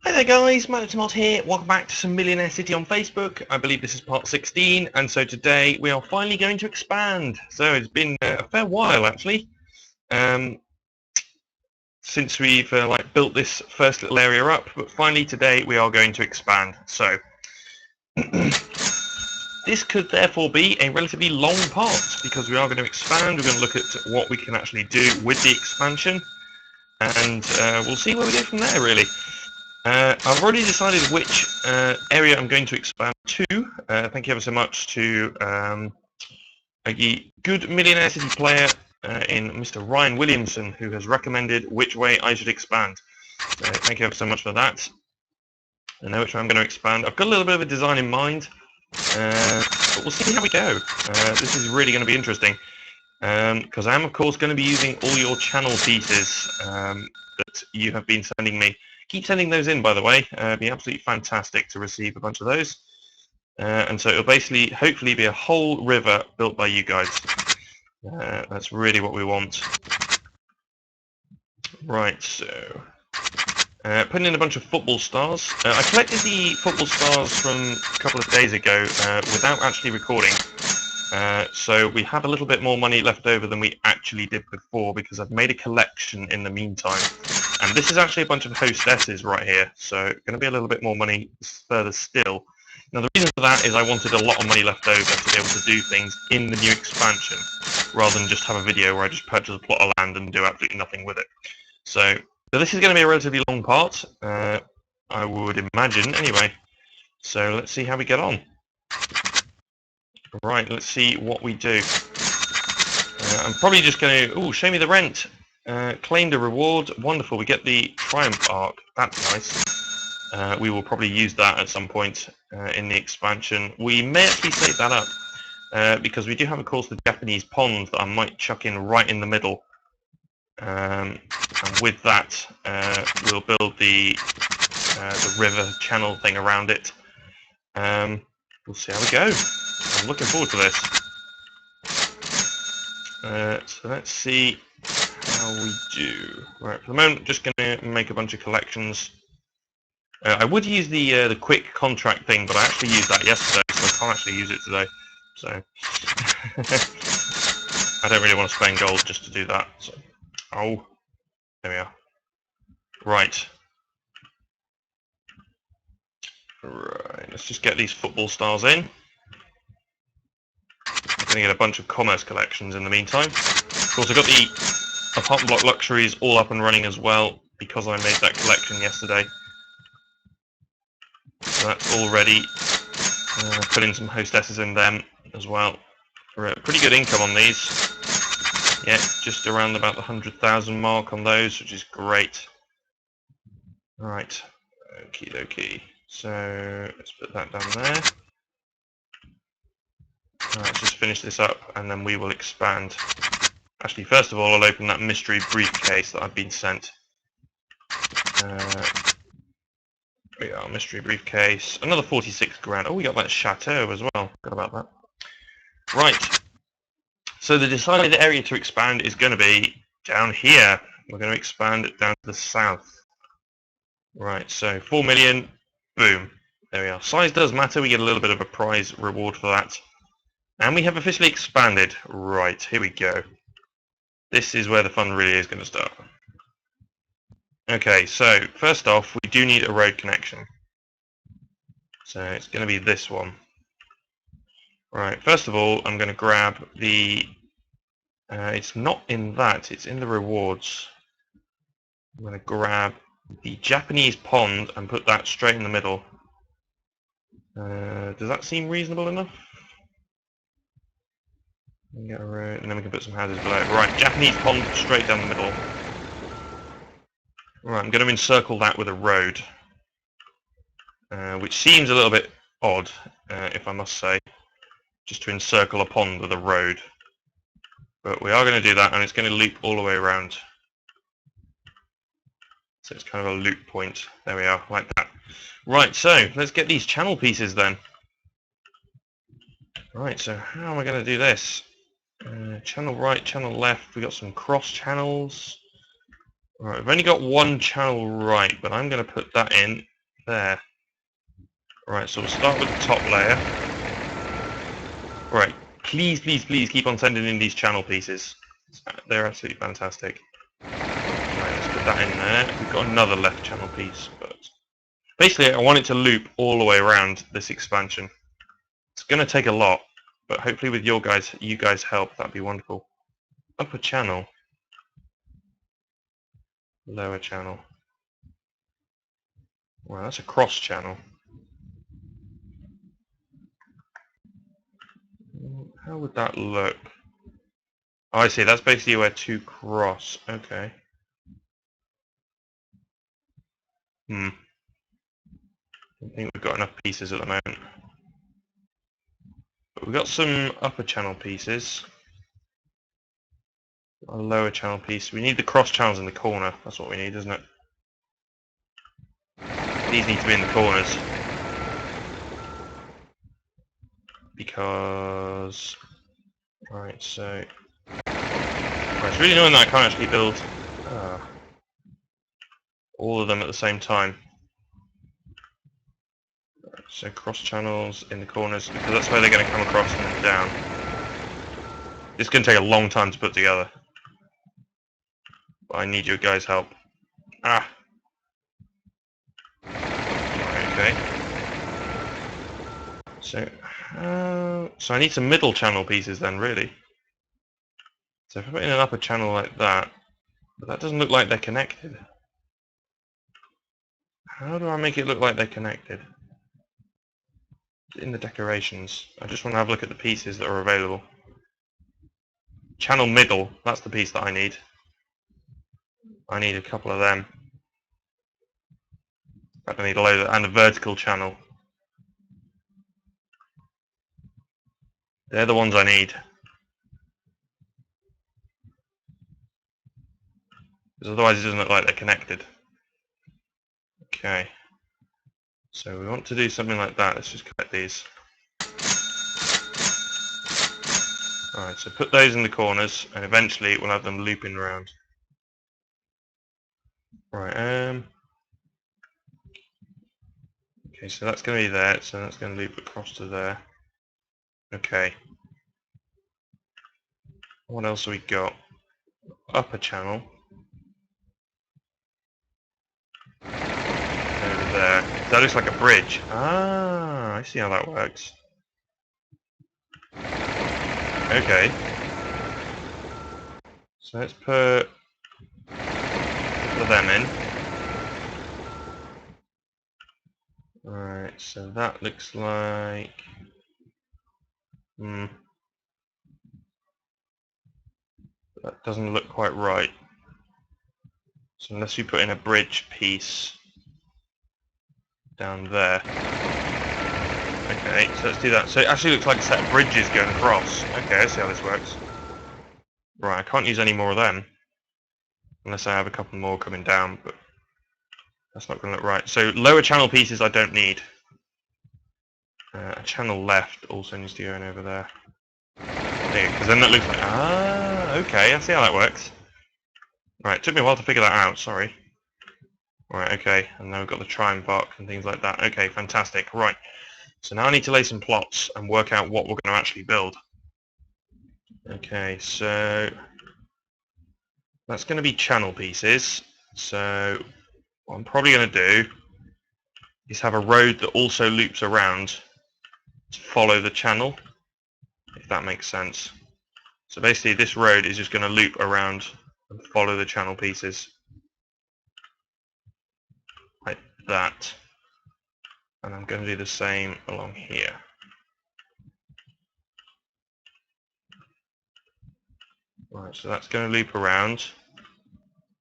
Hi there guys, Mod here. Welcome back to some Millionaire City on Facebook. I believe this is part 16, and so today we are finally going to expand. So it's been a fair while actually since we've built this first little area up, but finally today we are going to expand. So this could therefore be a relatively long part because we are going to expand. We're going to look at what we can actually do with the expansion, and we'll see where we go from there really. I've already decided which area I'm going to expand to. Thank you ever so much to a good Millionaire City player in Mr. Ryan Williamson, who has recommended which way I should expand. So thank you ever so much for that. I know which way I'm going to expand. I've got a little bit of a design in mind, but we'll see how we go. This is really going to be interesting, because I am of course going to be using all your channel pieces that you have been sending me. Keep sending those in, by the way. It'd be absolutely fantastic to receive a bunch of those. And so it'll basically, hopefully, be a whole river built by you guys. That's really what we want. Right, so putting in a bunch of football stars. I collected the football stars from a couple of days ago without actually recording. So we have a little bit more money left over than we actually did before because I've made a collection in the meantime. And this is actually a bunch of hostesses right here, so going to be a little bit more money further still. Now the reason for that is I wanted a lot of money left over to be able to do things in the new expansion, rather than just have a video where I just purchase a plot of land and do absolutely nothing with it. So this is going to be a relatively long part, I would imagine, anyway. So let's see how we get on. Right, let's see what we do. I'm probably just going to... Ooh, show me the rent. Claimed a reward. Wonderful. We get the Triumph Arc. That's nice. We will probably use that at some point in the expansion. We may actually save that up because we do have, of course, the Japanese pond that I might chuck in right in the middle. And with that, we'll build the river channel thing around it. We'll see how we go. I'm looking forward to this. So let's see how we do. Right, for the moment, just going to make a bunch of collections. I would use the quick contract thing, but I actually used that yesterday, so I can't actually use it today. So I don't really want to spend gold just to do that. So. Oh, there we are. Right. Right, let's just get these football stars in. I'm going to get a bunch of commerce collections in the meantime. Of course, I've got the apartment block luxuries all up and running as well because I made that collection yesterday. So that's all ready. Put in some hostesses in them as well. We're at pretty good income on these. Yeah, just around about the 100,000 mark on those, which is great. Right, okie dokie. So let's put that down there. Let's just finish this up and then we will expand. Actually, first of all, I'll open that mystery briefcase that I've been sent. We are mystery briefcase. Another 46 grand. Oh, we got that chateau as well. Forgot about that. Right. So the decided area to expand is going to be down here. We're going to expand it down to the south. Right. So 4 million. Boom. There we are. Size does matter. We get a little bit of a prize reward for that. And we have officially expanded. Right. Here we go. This is where the fun really is going to start. Okay, so first off, we do need a road connection. So it's going to be this one. Right, first of all, I'm going to grab the... it's not in that, it's in the rewards. I'm going to grab the Japanese pond and put that straight in the middle. Does that seem reasonable enough? Get a road, and then we can put some houses below. Right, Japanese pond straight down the middle. Right, I'm going to encircle that with a road, which seems a little bit odd, if I must say, just to encircle a pond with a road. But we are going to do that, and it's going to loop all the way around. So it's kind of a loop point. There we are, like that. Right, so let's get these channel pieces then. Right, so how am I going to do this? Channel right, channel left. We got some cross channels. Right, I've only got one channel right, but I'm going to put that in there. Right, so we'll start with the top layer. Right, please, please, please keep on sending in these channel pieces. They're absolutely fantastic. Right, let's put that in there. We've got another left channel piece, but basically I want it to loop all the way around this expansion. It's going to take a lot, but hopefully with you guys help, that'd be wonderful. Upper channel. Lower channel. Wow, that's a cross channel. How would that look? Oh, I see. That's basically where two cross. Okay. I don't think we've got enough pieces at the moment. But we've got some upper channel pieces. A lower channel piece. We need the cross channels in the corner. That's what we need, isn't it? These need to be in the corners. Because... Right, so... Right, it's really annoying that I can't actually build all of them at the same time. Right, so cross channels in the corners, because that's where they're going to come across and then down. It's going to take a long time to put together. But I need your guys' help. Ah! Right, okay. So I need some middle channel pieces then, really. So if I put in an upper channel like that, but that doesn't look like they're connected. How do I make it look like they're connected? In the decorations. I just want to have a look at the pieces that are available. Channel middle, that's the piece that I need. I need a couple of them. I need a load of, and a vertical channel. They're the ones I need. Because otherwise it doesn't look like they're connected. Okay. So we want to do something like that. Let's just connect these. Alright, so put those in the corners, and eventually we'll have them looping around. Right, okay, so that's going to be there, so that's going to loop across to there. Okay. What else have we got? Upper channel. Over there. That looks like a bridge. Ah, I see how that works. Okay. So let's put a couple of them in. Alright, so that looks like... That doesn't look quite right. So unless we put in a bridge piece down there. Okay, so let's do that. So it actually looks like a set of bridges going across. Okay, I see how this works. Right, I can't use any more of them. Unless I have a couple more coming down, but that's not going to look right. So lower channel pieces I don't need. A channel left also needs to go in over there. There, because then that looks like... Ah, okay, I see how that works. Right, it took me a while to figure that out, sorry. Right, okay, and now we've got the triumph arc and things like that. Okay, fantastic. Right, so now I need to lay some plots and work out what we're going to actually build. Okay, so that's going to be channel pieces. So what I'm probably going to do is have a road that also loops around to follow the channel, if that makes sense. So basically this road is just going to loop around and follow the channel pieces. Like that. And I'm going to do the same along here. Right, so that's going to loop around.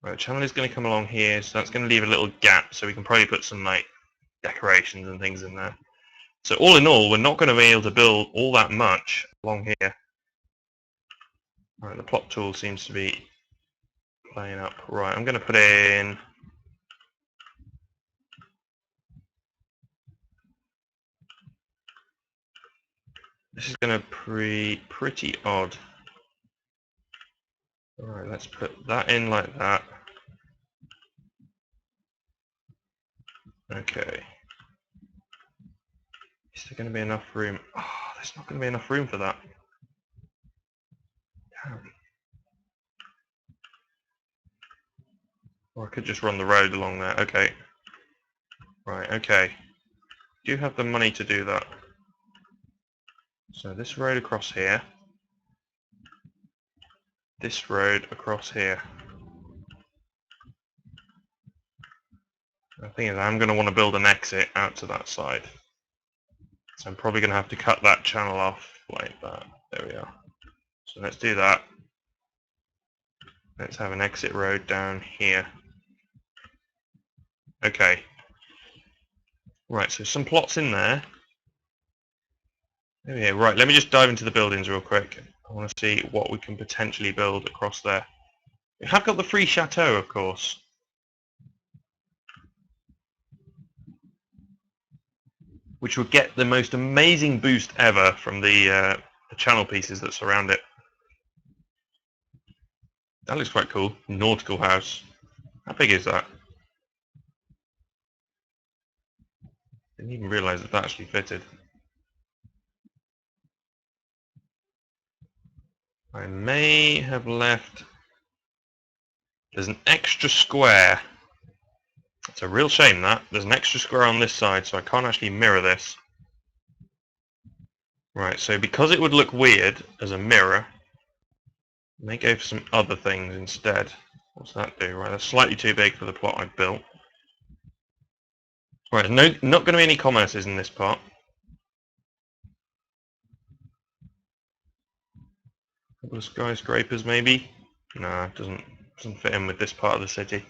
Right, the channel is going to come along here, so that's going to leave a little gap, so we can probably put some like decorations and things in there. So all in all, we're not going to be able to build all that much along here. Right, the plot tool seems to be playing up. Right, I'm going to put in... This is going to be pretty odd. Alright, let's put that in like that. Okay. Is there going to be enough room? Oh, there's not going to be enough room for that. Damn. Or I could just run the road along there. Okay. Right, okay. Do you have the money to do that? So this road across here. This road across here. The thing is, I'm going to want to build an exit out to that side. So I'm probably going to have to cut that channel off like that. There we are. So let's do that. Let's have an exit road down here. Okay. Right, so some plots in there. There we go. Right, let me just dive into the buildings real quick. I want to see what we can potentially build across there. We have got the free chateau, of course. Which would get the most amazing boost ever from the channel pieces that surround it. That looks quite cool. Nautical house. How big is that? Didn't even realise that actually fitted. I may have left... There's an extra square. It's a real shame that. There's an extra square on this side, so I can't actually mirror this. Right, so because it would look weird as a mirror, I may go for some other things instead. What's that do? Right, that's slightly too big for the plot I've built. Right, not going to be any commerces in this part. A couple of skyscrapers maybe? No, it doesn't fit in with this part of the city.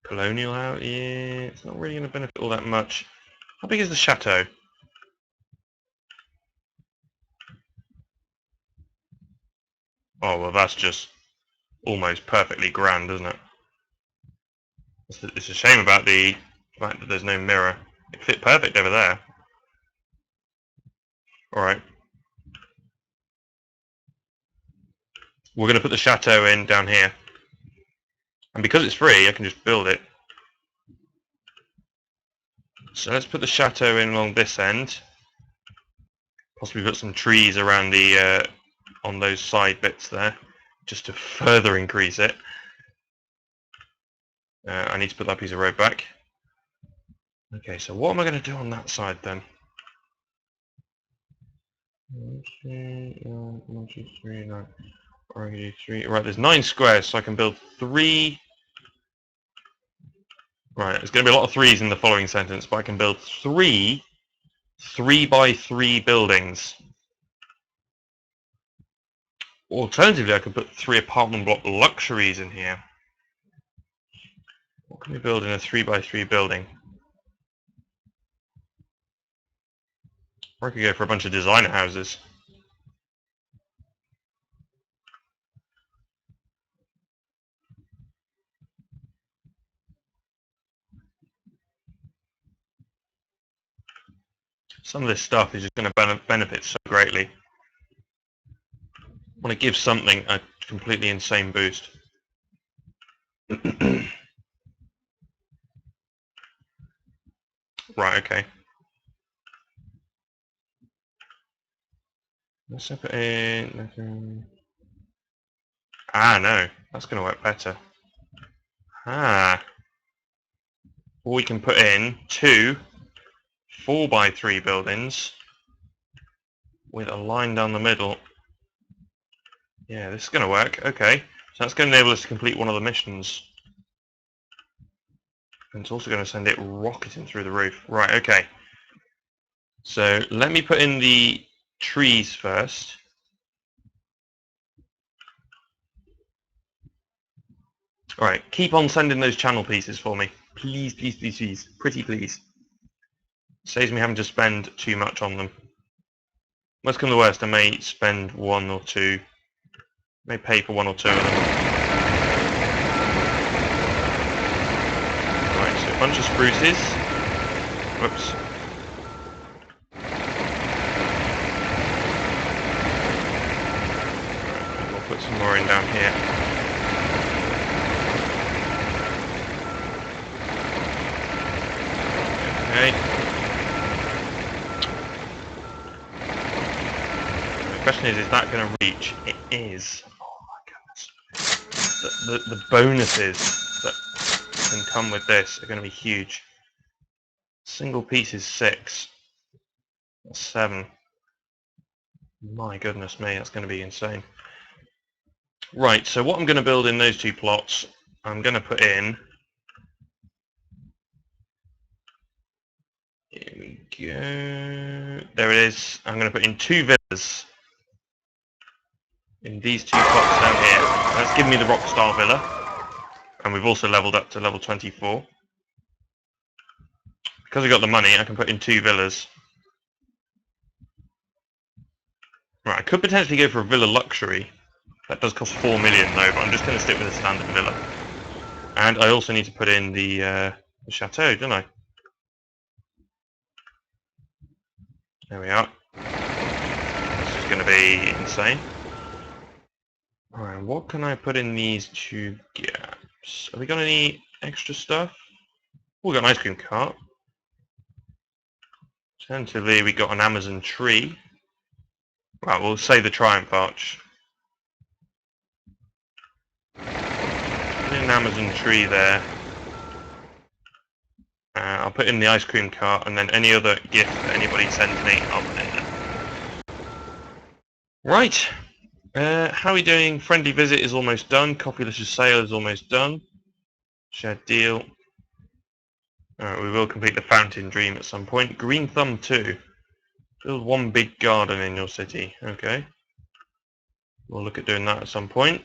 Colonial house? Yeah, it's not really going to benefit all that much. How big is the chateau? Oh, well that's just almost perfectly grand, isn't it? It's a shame about the fact that there's no mirror. It fit perfect over there. Alright. We're going to put the chateau in down here. And because it's free, I can just build it. So let's put the chateau in along this end. Possibly put some trees around the on those side bits there, just to further increase it. I need to put that piece of road back. Okay, so what am I going to do on that side then? 1, 2, 3, 9. Right, there's 9 squares, so I can build 3. Right, there's going to be a lot of 3s in the following sentence, but I can build 3 3x3 buildings. Alternatively, I could put 3 apartment block luxuries in here. What can we build in a 3x3 building? Or I could go for a bunch of designer houses. Some of this stuff is just going to benefit so greatly. I want to give something a completely insane boost. Right, okay. Let's put in... Ah, no. That's going to work better. Ah. Or we can put in 2 4x3 buildings with a line down the middle. Yeah, this is going to work. Okay. So that's going to enable us to complete one of the missions. And it's also going to send it rocketing through the roof. Right, okay. So let me put in the trees first. Alright, keep on sending those channel pieces for me. Please, please, please, please. Pretty please. Saves me having to spend too much on them. Worst come to the worst, I may spend 1 or 2. May pay for 1 or 2 of them. Right, so a bunch of spruces. Whoops. Right, we'll put some more in down here. Okay. The question is that going to reach? It is. Oh my goodness. The bonuses that can come with this are going to be huge. Single piece is 6. 7. My goodness me, that's going to be insane. Right, so what I'm going to build in those 2 plots, I'm going to put in... Here we go. There it is. I'm going to put in 2 villas in these 2 plots down here. That's given me the Rockstar Villa, and we've also leveled up to level 24. Because I got the money, I can put in 2 villas. Right, I could potentially go for a Villa Luxury. That does cost 4 million though, but I'm just going to stick with a standard villa. And I also need to put in the chateau, don't I? There we are. This is going to be insane. Alright, what can I put in these 2 gaps? Have we got any extra stuff? Oh, we've got an ice cream cart. Alternatively, we got an Amazon tree. Right, we'll save the Triumph Arch. Put in an Amazon tree there. I'll put in the ice cream cart, and then any other gift that anybody sends me, I'll put in there. Right. How are we doing? Friendly visit is almost done. Copulicious sale is almost done. Shared deal. Alright, we will complete the fountain dream at some point. Green thumb 2. Build 1 big garden in your city. Okay. We'll look at doing that at some point.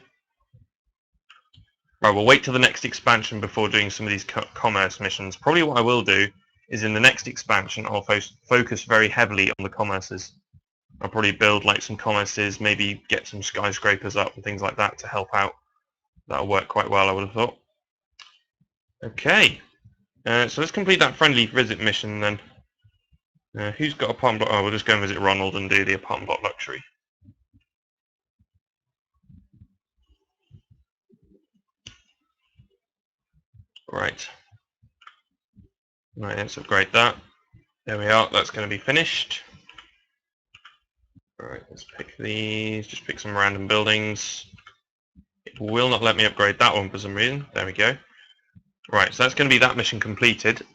Right, we'll wait till the next expansion before doing some of these commerce missions. Probably what I will do is in the next expansion I'll focus very heavily on the commerces. I'll probably build like some commerces, maybe get some skyscrapers up and things like that to help out. That'll work quite well, I would have thought. Okay. So let's complete that friendly visit mission then. Who's got apartment block? Oh, we'll just go and visit Ronald and do the apartment block luxury. Right. Right, let's upgrade that. There we are, that's going to be finished. Alright, let's pick these, just pick some random buildings. It will not let me upgrade that one for some reason. There we go. Right, so that's going to be that mission completed.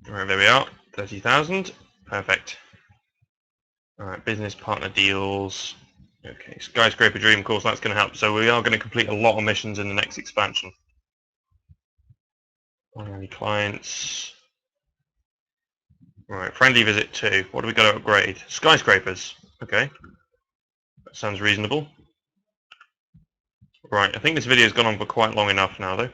Alright, there we are, 30,000. Perfect. Alright, business partner deals. Okay, skyscraper dream course, that's going to help. So we are going to complete a lot of missions in the next expansion. Any clients? Right, friendly visit 2. What do we got to upgrade? Skyscrapers. Okay. That sounds reasonable. Right, I think this video has gone on for quite long enough now though.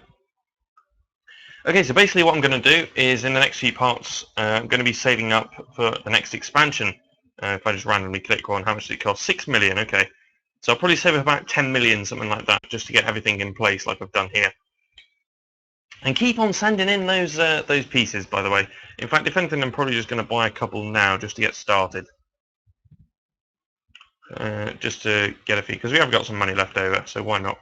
Okay, so basically what I'm going to do is in the next few parts, I'm going to be saving up for the next expansion. If I just randomly click on how much did it cost? 6 million, okay. So I'll probably save about 10 million, something like that, just to get everything in place like I've done here. And keep on sending in those pieces, by the way. In fact, if anything, I'm probably just going to buy a couple now just to get started. Just to get a few, because we have got some money left over, so why not?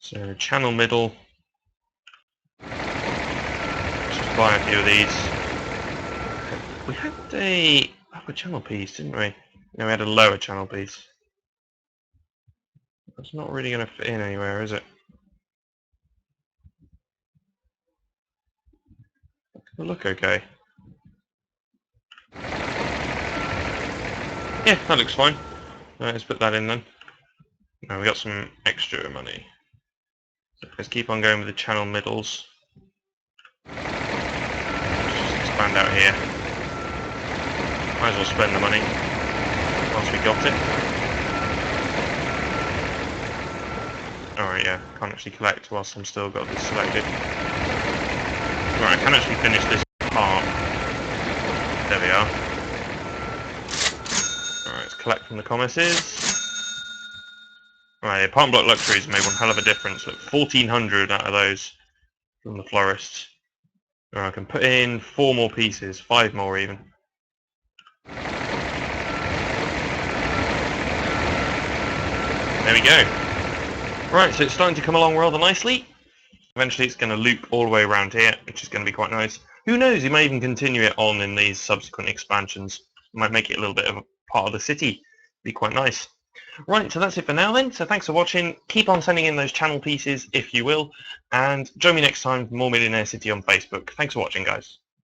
So channel middle. Let's just buy a few of these. We had a upper channel piece, didn't we? No, we had a lower channel piece. That's not really going to fit in anywhere, is it? It'll look okay. Yeah, that looks fine. Let's put that in then. Now we got some extra money. So let's keep on going with the channel middles. Let's just expand out here. Might as well spend the money once we got it. Alright, yeah, can't actually collect whilst I'm still got this selected. Right, I can actually finish this part. There we are. Alright, let's collect from the commerces. Right, the apartment block luxuries made one hell of a difference. Look, 1,400 out of those from the florists. Alright, I can put in 4 more pieces, 5 more even. There we go. Right, so it's starting to come along rather nicely. Eventually it's going to loop all the way around here, which is going to be quite nice. Who knows, he may even continue it on in these subsequent expansions. Might make it a little bit of a part of the city. Be quite nice. Right, so that's it for now then. So thanks for watching. Keep on sending in those channel pieces if you will. And join me next time for more Millionaire City on Facebook. Thanks for watching, guys.